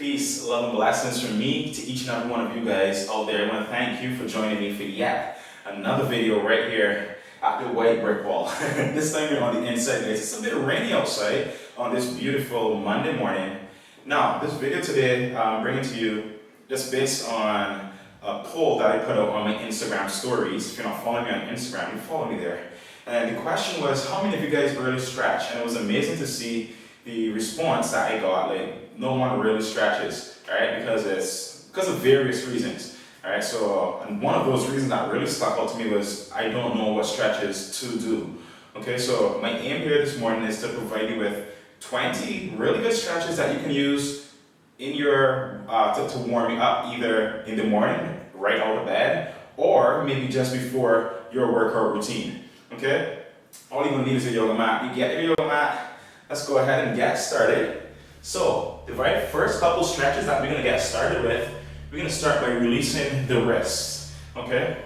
Peace, love, and blessings from me to each and every one of you guys out there. I want to thank you for joining me for yet another video right here at the white brick wall. This time we're on the inside, guys. It's a bit rainy outside on this beautiful Monday morning. Now, this video today I'm bringing to you just based on a poll that I put out on my Instagram stories. If you're not following me on Instagram, you follow me there. And the question was, how many of you guys really stretch? And it was amazing to see the response that I got. Like, no one really stretches, all right, because of various reasons, all right. So, and one of those reasons that really stuck out to me was I don't know what stretches to do. Okay, so my aim here this morning is to provide you with 20 really good stretches that you can use in your to warm you up, either in the morning, right out of bed, or maybe just before your workout routine. Okay, all you're gonna need is a yoga mat. You get your yoga mat. Let's go ahead and get started. So, the very first couple stretches that we're going to get started with, we're going to start by releasing the wrists. Okay?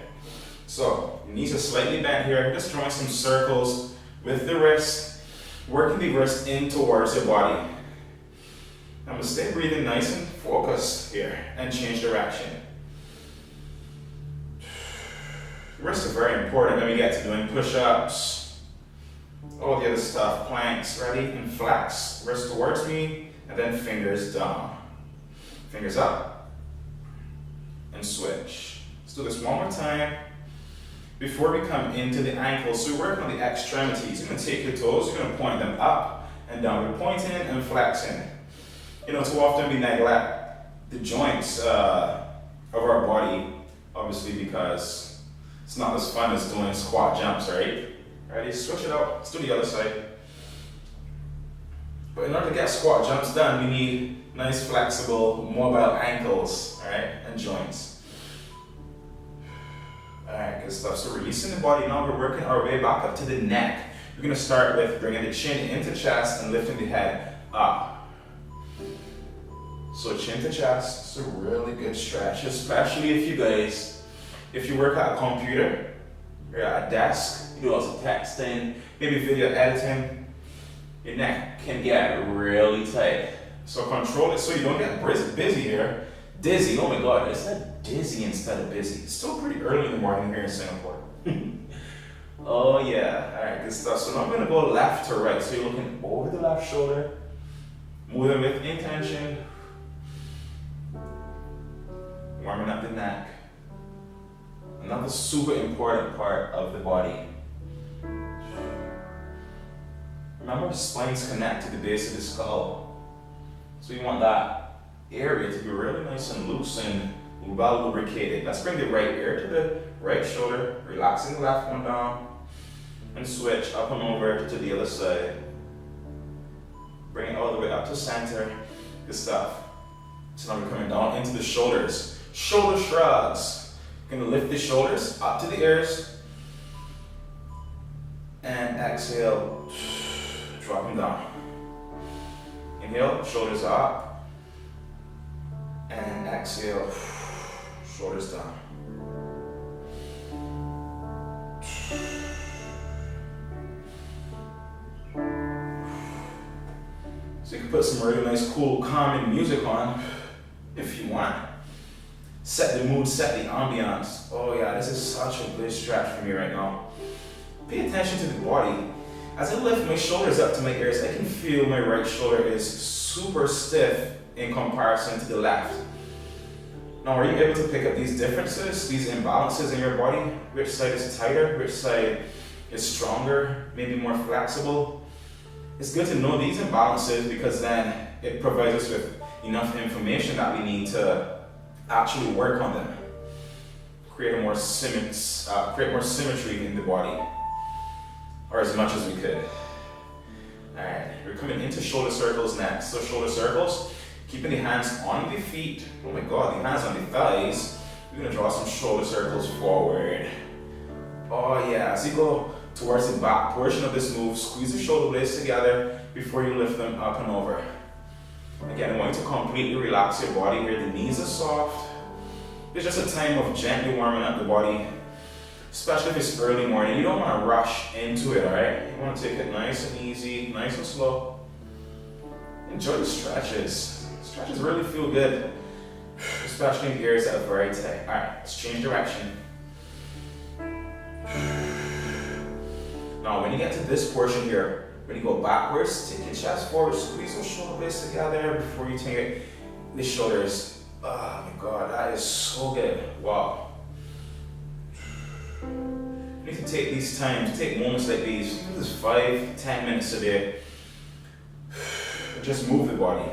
So, your knees are slightly bent here. Just drawing some circles with the wrist, working the wrist in towards your body. I'm going to stay breathing nice and focused here and change direction. Wrists are very important when we get to doing push-ups. All the other stuff, planks, ready, and flex. Wrist towards me, and then fingers down. Fingers up, and switch. Let's do this one more time. Before we come into the ankles, so we're working on the extremities. You're going to take your toes, you're going to point them up and down. We're pointing and flexing. You know, too often we neglect the joints of our body, obviously because it's not as fun as doing squat jumps, right? Ready? Switch it out. Let's do the other side. But in order to get squat jumps done, we need nice, flexible, mobile ankles, all right, and joints. All right, good stuff. So releasing the body. Now we're working our way back up to the neck. We're going to start with bringing the chin into chest and lifting the head up. So chin to chest. It's a really good stretch, especially if you work at a computer, you're at a desk, you do lots of texting, maybe video editing, your neck can get really tight. So control it so you don't get busy here. Dizzy, oh my god, I said dizzy instead of busy. It's still pretty early in the morning here in Singapore. Oh yeah, alright, good stuff. So now I'm going to go left to right. So you're looking over the left shoulder, moving with intention, warming up the neck. Another super important part of the body. Remember, spines connect to the base of the skull. So you want that area to be really nice and loose and well lubricated. Let's bring the right ear to the right shoulder, relaxing the left one down, and switch up and over to the other side. Bring it all the way up to center. Good stuff. So now we're coming down into the shoulders. Shoulder shrugs. Going to lift the shoulders up to the ears and exhale, drop them down. Inhale, shoulders up, and exhale, shoulders down. So you can put some really nice, cool, calming music on if you want. Set the mood, set the ambiance. Oh yeah, this is such a good stretch for me right now. Pay attention to the body. As I lift my shoulders up to my ears, I can feel my right shoulder is super stiff in comparison to the left. Now, are you able to pick up these differences, these imbalances in your body? Which side is tighter? Which side is stronger? Maybe more flexible? It's good to know these imbalances because then it provides us with enough information that we need to actually work on them, create more symmetry in the body, or as much as we could. All right, we're coming into shoulder circles next. So shoulder circles, keeping the hands on the feet. Oh my god, the hands on the thighs. We're gonna draw some shoulder circles forward. Oh yeah, as you go towards the back portion of this move, squeeze the shoulder blades together before you lift them up and over. Again, I want you to completely relax your body here. The knees are soft. It's just a time of gently warming up the body, especially if it's early morning. You don't want to rush into it, all right? You want to take it nice and easy, nice and slow. Enjoy the stretches. Stretches really feel good, especially in the areas that are very tight. All right, let's change direction. Now, when you get to this portion here, when you go backwards, take your chest forward, squeeze those shoulder blades together before you take the shoulders. Oh my God, that is so good. Wow. You need to take these times, take moments like these, even just 5-10 minutes a day. Just move the body.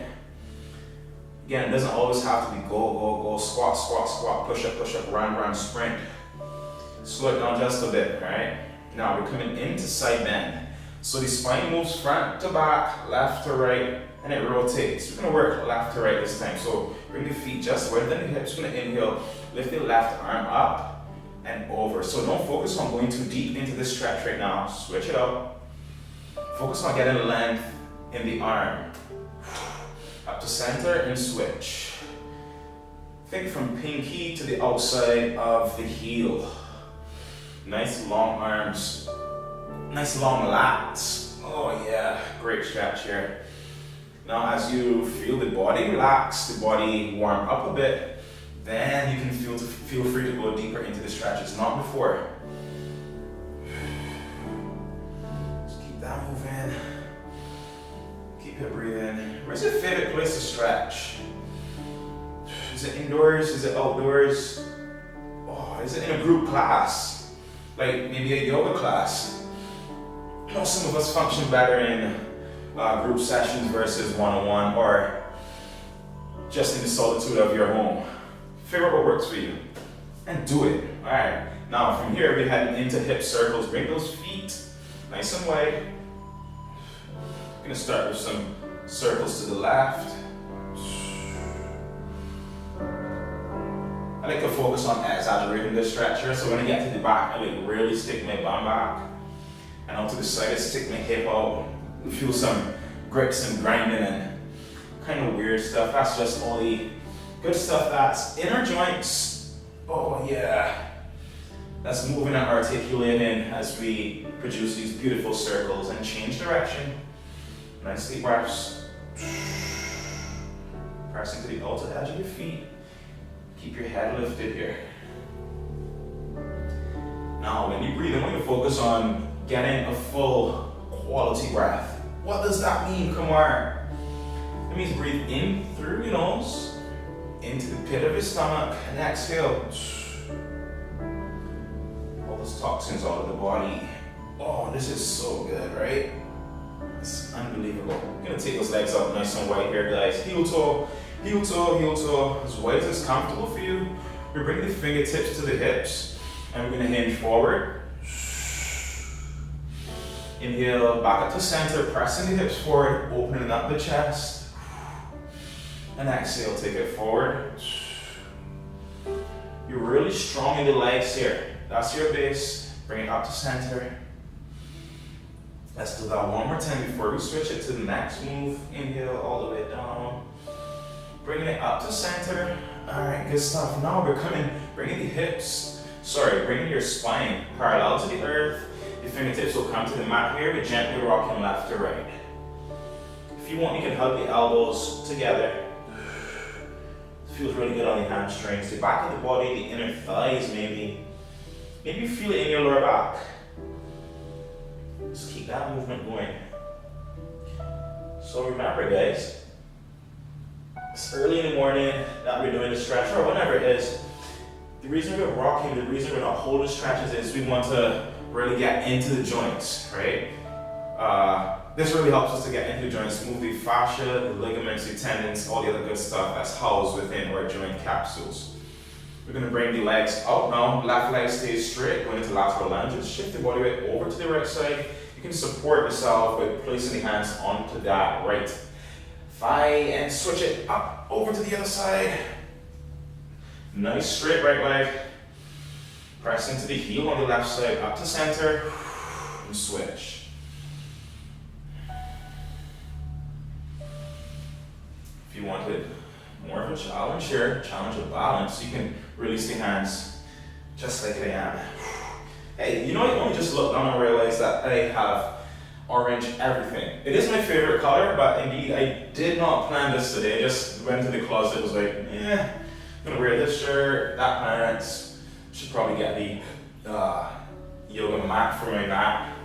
Again, it doesn't always have to be go, squat, squat, squat, push up, run, sprint. Slow it down just a bit, right? Now we're coming into side bend. So the spine moves front to back, left to right, and it rotates. We're gonna work left to right this time. So bring the feet just within the hips. We're gonna inhale, lift the left arm up and over. So don't focus on going too deep into this stretch right now. Switch it up. Focus on getting length in the arm. Up to center and switch. Think from pinky to the outside of the heel. Nice long arms. Nice long lats. Oh yeah, great stretch here. Now as you feel the body relax, the body warm up a bit, then you can feel free to go deeper into the stretches, not before. Just keep that moving. Keep it breathing. Where's your favorite place to stretch? Is it indoors? Is it outdoors? Oh, is it in a group class? Like maybe a yoga class? You know, some of us function better in group sessions versus one-on-one, or just in the solitude of your home. Figure out what works for you and do it. All right. Now from here we're heading into hip circles. Bring those feet nice and wide. I'm gonna start with some circles to the left. I like to focus on exaggerating this stretch here, so when I get to the back, I like really stick my bum back, and out to the side, I stick my hip out. Feel some grips and grinding and kind of weird stuff. That's just all the good stuff that's in our joints. Oh yeah. That's moving and articulating as we produce these beautiful circles and change direction. Nice deep breaths. Pressing to the outer edge of your feet. Keep your head lifted here. Now, when you breathe, I want you to focus on getting a full quality breath. What does that mean, Kamar? It means breathe in through your nose, into the pit of your stomach, and exhale. All those toxins out of the body. Oh, this is so good, right? It's unbelievable. I'm gonna take those legs up nice and wide here, guys. Heel toe, heel toe, heel toe. As wide as it's comfortable for you. We bring the fingertips to the hips, and we're gonna hinge forward. Inhale, back up to center, pressing the hips forward, opening up the chest. And exhale, take it forward. You're really strong in the legs here. That's your base. Bring it up to center. Let's do that one more time before we switch it to the next move. Inhale all the way down. Bringing it up to center. All right, good stuff. Now we're bringing the hips, bringing your spine parallel to the earth. Your fingertips will come to the mat here. We're gently rocking left to right. If you want, you can hug the elbows together. It feels really good on the hamstrings, the back of the body, the inner thighs maybe. Maybe you feel it in your lower back. Just keep that movement going. So remember, guys, it's early in the morning that we're doing the stretch, or whatever it is. The reason we're rocking, the reason we're not holding stretches is we want to really get into the joints, right? This really helps us to get into the joints, move the fascia, the ligaments, the tendons, all the other good stuff that's housed within our joint capsules. We're going to bring the legs out now. Left leg stays straight, going into lateral lunges. Shift the body weight over to the right side. You can support yourself by placing the hands onto that right thigh and switch it up over to the other side. Nice straight right leg. Press into the heel on the left side, up to center, and switch. If you wanted more of a challenge here, challenge of balance, you can release the hands just like I am. Hey, you know, you only just look down and realize that I have orange, everything. It is my favorite color, but indeed I did not plan this today. I just went to the closet, was like, I'm gonna wear this shirt, that pants. Should probably get the yoga mat for my mat.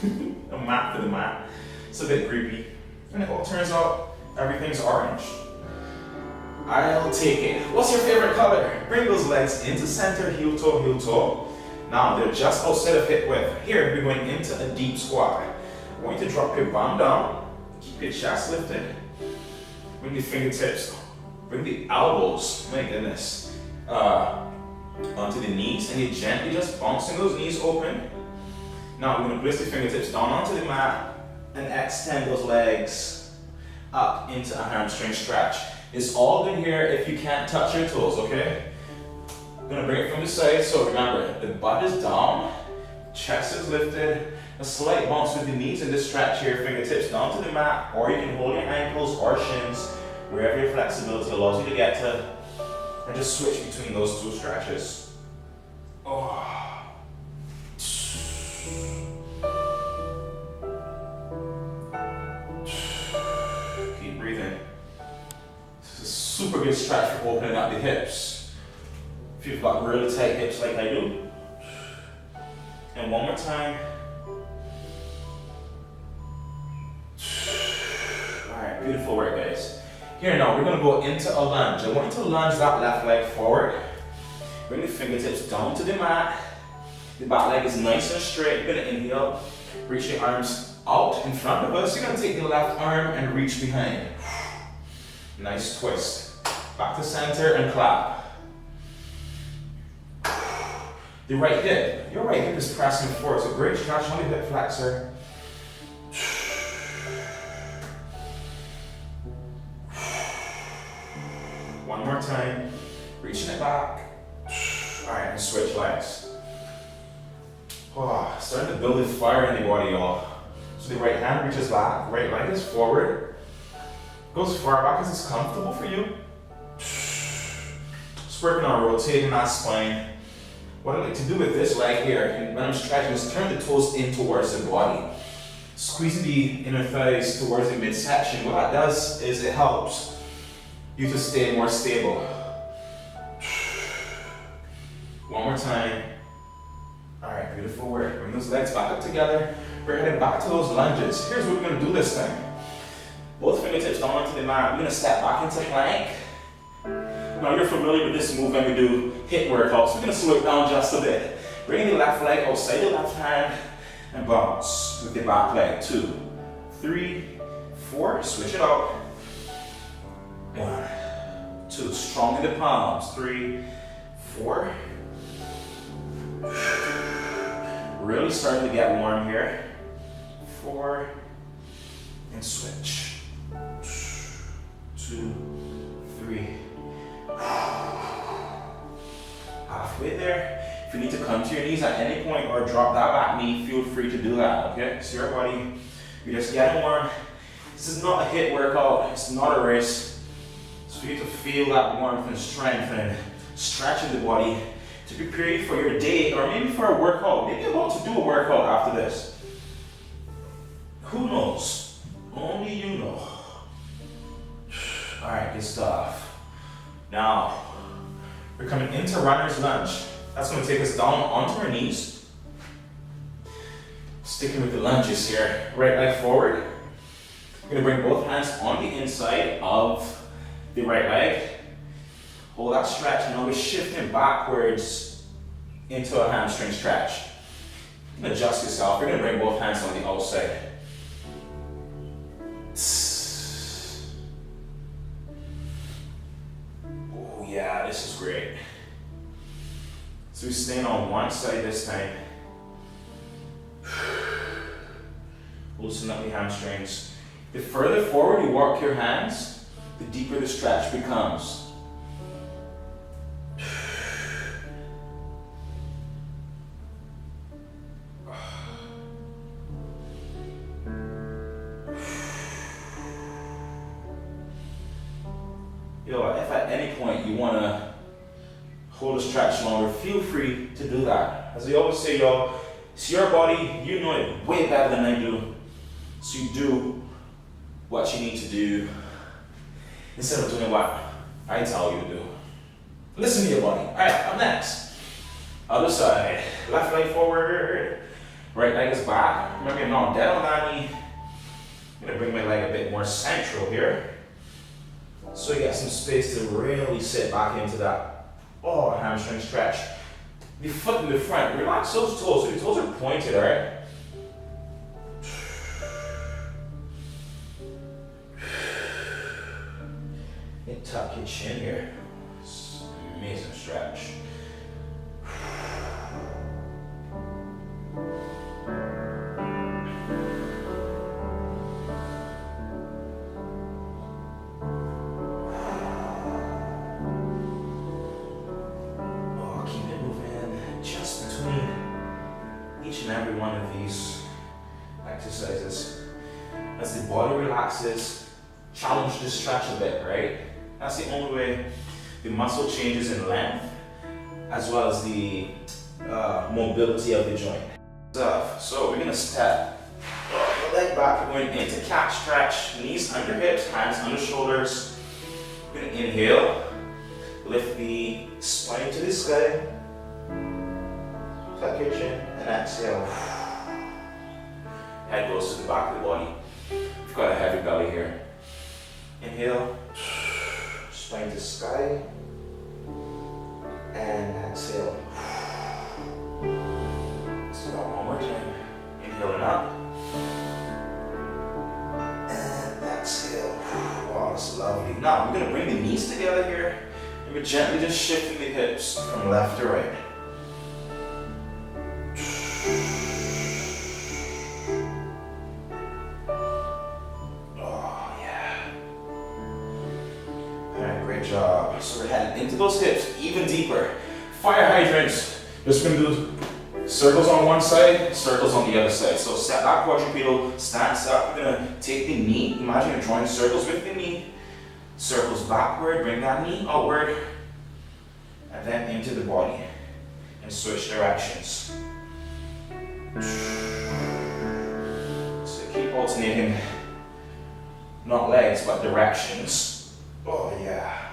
A mat for the mat. It's a bit creepy. And it all turns out everything's orange. I'll take it. What's your favorite color? Bring those legs into center, heel toe, heel toe. Now they're just outside of hip width. Here we're going into a deep squat. I want you to drop your bum down, keep your chest lifted. Bring the fingertips, bring the elbows, my goodness, onto the knees, and you're gently just bouncing those knees open. Now we're going to place the fingertips down onto the mat and extend those legs up into a hamstring stretch. It's all good here if you can't touch your toes, okay? I'm gonna bring it from the side, so remember, the butt is down, chest is lifted, a slight bounce with the knees in this stretch here, fingertips down to the mat, or you can hold your ankles or shins, wherever your flexibility allows you to get to, and just switch between those two stretches. Oh. Keep breathing. Super good stretch for opening up the hips. If you've got really tight hips like I do. And one more time. Alright, beautiful work, guys. Here now, we're going to go into a lunge. I want you to lunge that left leg forward. Bring the fingertips down to the mat. The back leg is nice and straight. You're going to inhale. Reach your arms out in front of us. You're going to take the left arm and reach behind. Nice twist. Back to center and clap. The right hip. Your right hip is pressing forward. So great stretch on the hip flexor. One more time. Reaching it back. Alright, and switch legs. Oh, starting to build a fire in the body, y'all. So the right hand reaches back. Right leg is forward. Goes as far back as it's comfortable for you. Just working on rotating that spine. What I like to do with this leg here, when I'm stretching, is turn the toes in towards the body. Squeezing the inner thighs towards the midsection. What that does is it helps you to stay more stable. One more time. Alright, beautiful work. Bring those legs back up together. We're heading back to those lunges. Here's what we're going to do this time. Both fingertips down onto the mat. We're going to step back into plank. Now you're familiar with this move when we do hip workouts. We're going to slow it down just a bit. Bring the left leg outside the left hand and bounce with the back leg. 2, 3, 4. Switch it out. 1, 2. Strong in the palms. 3, 4. Really starting to get warm here. 4. And switch. 2, 3. Halfway there. If you need to come to your knees at any point or drop that back knee, feel free to do that, okay? It's your body. You're just getting warm. This is not a HIIT workout. It's not a race. It's for you to feel that warmth and strength and stretching the body to prepare you for your day or maybe for a workout. Maybe you're about to do a workout after this. Who knows? Only you know. Alright, good stuff. Now, we're coming into runner's lunge. That's going to take us down onto our knees. Sticking with the lunges here. Right leg forward. We're going to bring both hands on the inside of the right leg. Hold that stretch, and now we're shifting backwards into a hamstring stretch. You can adjust yourself. We're going to bring both hands on the outside. Oh yeah, this is great. So we're staying on one side this time. Loosen up the hamstrings. The further forward you walk your hands, the deeper the stretch becomes. If at any point you want to hold a stretch longer, feel free to do that. As I always say, y'all, it's your body, you know it way better than I do. So you do what you need to do instead of doing what I tell you to do. Listen to your body. All right, up next. Other side. Left leg forward. Right leg is back. Remember, I'm not dead on that knee. I'm gonna bring my leg a bit more central here. So you get some space to really sit back into that hamstring stretch. The foot in the front, relax those toes. So the toes are pointed, all right? And tuck your chin here. It's an amazing stretch. Each and every one of these exercises, as the body relaxes, challenge the stretch a bit, right? That's the only way the muscle changes in length, as well as the mobility of the joint. So we're gonna step the leg back. We're going into cat stretch, knees under hips, hands under shoulders. We're gonna inhale, lift the spine to the sky. Tuck your chin and exhale. Head goes to the back of the body. You've got a heavy belly here. Inhale, spine to sky, and exhale. Let's do that one more time. Inhaling up, and exhale. Wow, that's lovely. Now we're gonna bring the knees together here, and we're gently just shifting the hips from left to right. Job. So we're heading into those hips even deeper. Fire hydrants. Just going to do circles on one side, circles on the other side. So step back quadrupedal, stance up. We're going to take the knee. Imagine you're drawing circles with the knee. Circles backward, bring that knee outward, and then into the body. And switch directions. So keep alternating, not legs, but directions. Oh yeah.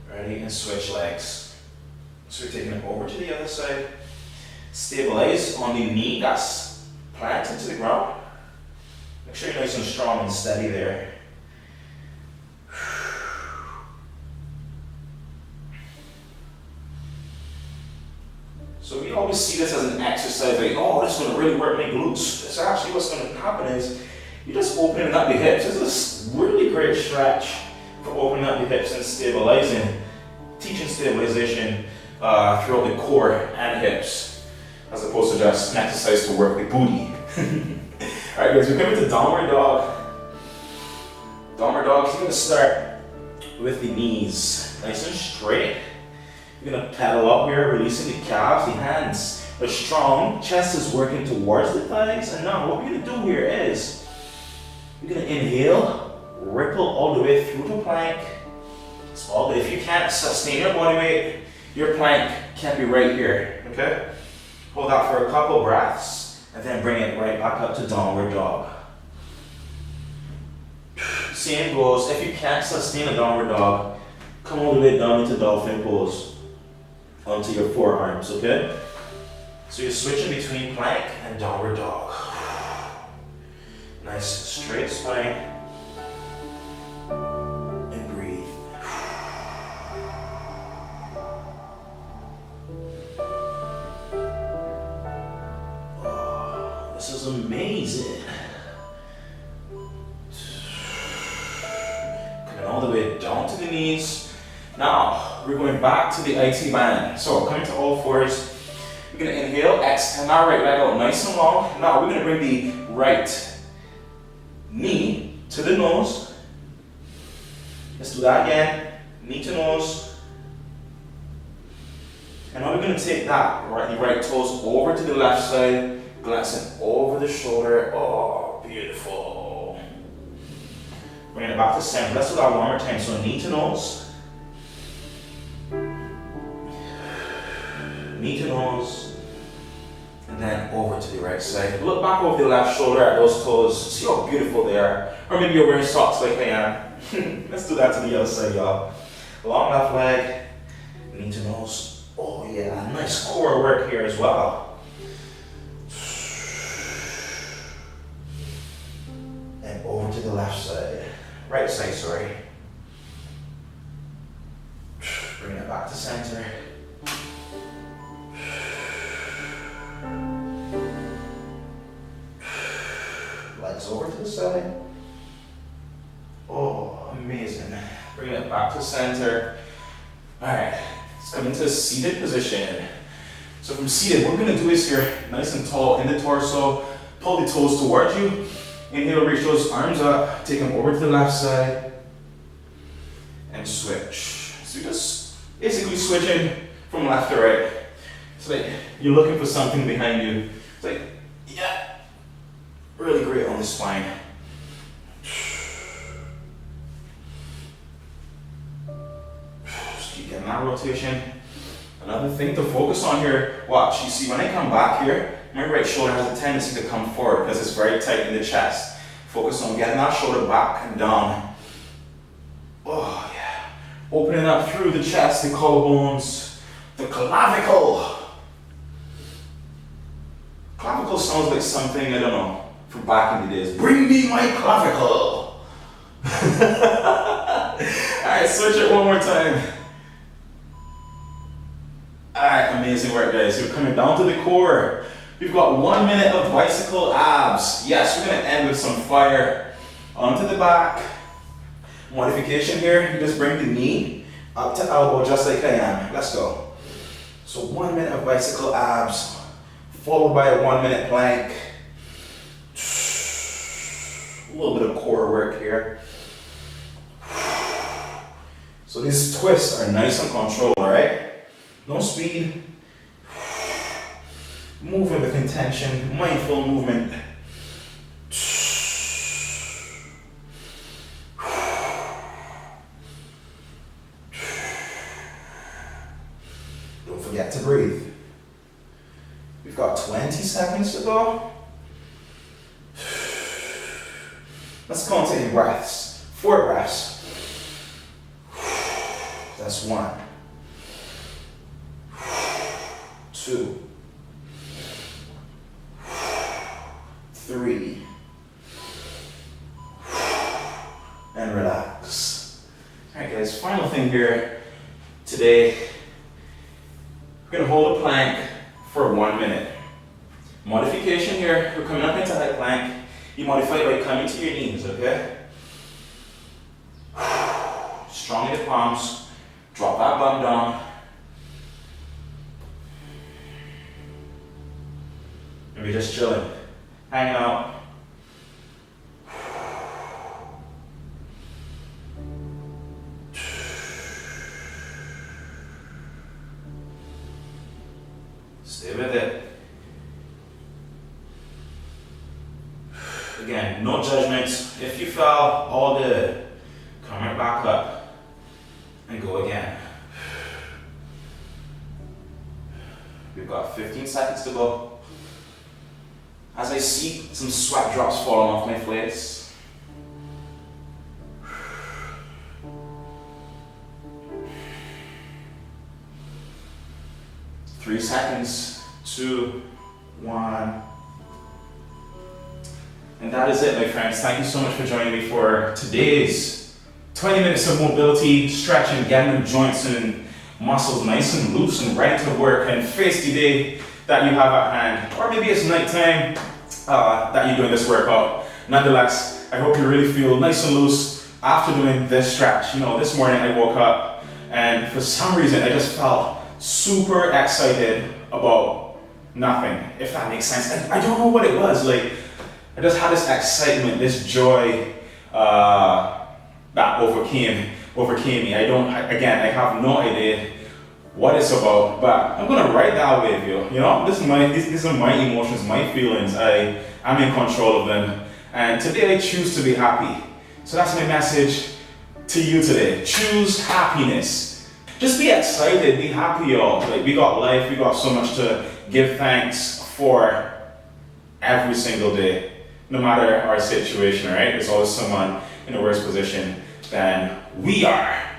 Ready, and switch legs. So we're taking it over to the other side. Stabilize on the knee that's planted to the ground. Make sure you're nice and strong and steady there. So we always see this as an exercise, like, oh, this is going to really work my glutes. It's actually what's going to happen is you're just opening up the hips. This is a really great stretch for opening up the hips and stabilizing, teaching stabilization throughout the core and hips, as opposed to just an exercise to work the booty. All right, guys, we're coming to downward dog. Downward dog, you're going to start with the knees nice and straight. You're going to pedal up here, releasing the calves, the hands are strong, chest is working towards the thighs. And now what we're going to do here is you're going to inhale, ripple all the way through the plank. It's all good. If you can't sustain your body weight, your plank can be right here, okay? Hold that for a couple breaths and then bring it right back up to downward dog. Same goes, if you can't sustain a downward dog, come all the way down into dolphin pose. Onto your forearms, okay? So you're switching between plank and downward dog. Nice straight spine. And breathe. Oh, this is amazing. Coming all the way down to the knees. Now, we're going back to the IT band. So, coming to all fours, we're going to inhale, extend our right leg out nice and long. Now, we're going to bring the right knee to the nose. Let's do that again. Knee to nose. And now we're going to take that, the right toes over to the left side, glancing over the shoulder. Oh, beautiful. Bring it back to center. Let's do that one more time. So, knee to nose. knee to nose, and then over to the right side. Look back over the left shoulder at those toes. See how beautiful they are. Or maybe you're wearing socks like I am. Let's do that to the other side, y'all. Long left leg, knee to nose. Oh yeah, nice core work here as well. And over to the left side. Right side, sorry. Bring it back to center. Legs over to the side. Oh, amazing. Bring it back to center. All right, let's come into a seated position. So from seated, what we're gonna do is here, nice and tall in the torso, pull the toes towards you. Inhale, reach those arms up, take them over to the left side, and switch. So you're just basically switching from left to right. It's like you're looking for something behind you. It's like, yeah, really great on the spine. Just keep getting that rotation. Another thing to focus on here, watch, you see when I come back here, my right shoulder has a tendency to come forward because it's very tight in the chest. Focus on getting that shoulder back and down. Oh yeah. Opening up through the chest, the collarbones, the clavicle. Clavicle sounds like something, I don't know, from back in the days. Bring me my clavicle. Alright, switch it one more time. Alright, amazing work guys. You're coming down to the core. We've got 1 minute of bicycle abs. Yes, we're gonna end with some fire. Onto the back. Modification here, you just bring the knee up to elbow just like I am. Let's go. So 1 minute of bicycle abs, followed by a 1 minute plank. A little bit of core work here. So these twists are nice and controlled, all right? No speed. Moving with intention, mindful movement. Don't forget to breathe. We've got 20 seconds to go. Let's count to 8 breaths. 4 breaths. That's 1. 2. 3. And relax. Alright guys, final thing here today. We're going to hold a plank for 1 minute. Modification here, we're coming up into high plank. You modify it by coming to your knees, okay? Strong in the palms. Drop that bum down. Maybe just chilling. Hanging out. Stay with it. Again, no judgments. If you fell, all good. Come right back up and go again. We've got 15 seconds to go. As I see some sweat drops falling off my face. 3 seconds, 2, 1. And that is it, my friends. Thank you so much for joining me for today's 20 minutes of mobility, stretching, getting the joints and muscles nice and loose and ready to work and face the day that you have at hand. Or maybe it's nighttime that you're doing this workout. Nonetheless, I hope you really feel nice and loose after doing this stretch. You know, this morning I woke up and for some reason I just felt super excited about nothing, if that makes sense. And I don't know what it was. Like, I just had this excitement, this joy that overcame me. I have no idea what it's about, but I'm gonna ride that wave, you know, these are my emotions, my feelings. I'm in control of them, and today I choose to be happy. So that's my message to you today. Choose happiness. Just be excited, be happy, y'all. Like, we got life, we got so much to give thanks for every single day, no matter our situation, right? There's always someone in a worse position than we are.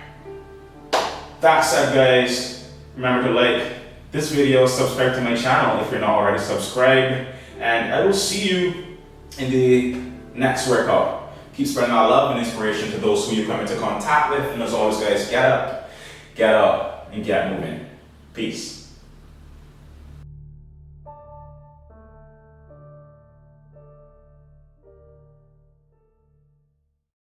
That said, guys, remember to like this video, subscribe to my channel if you're not already subscribed, and I will see you in the next workout. Keep spreading our love and inspiration to those who you come into contact with, and as always, guys, get up, and get moving. Peace.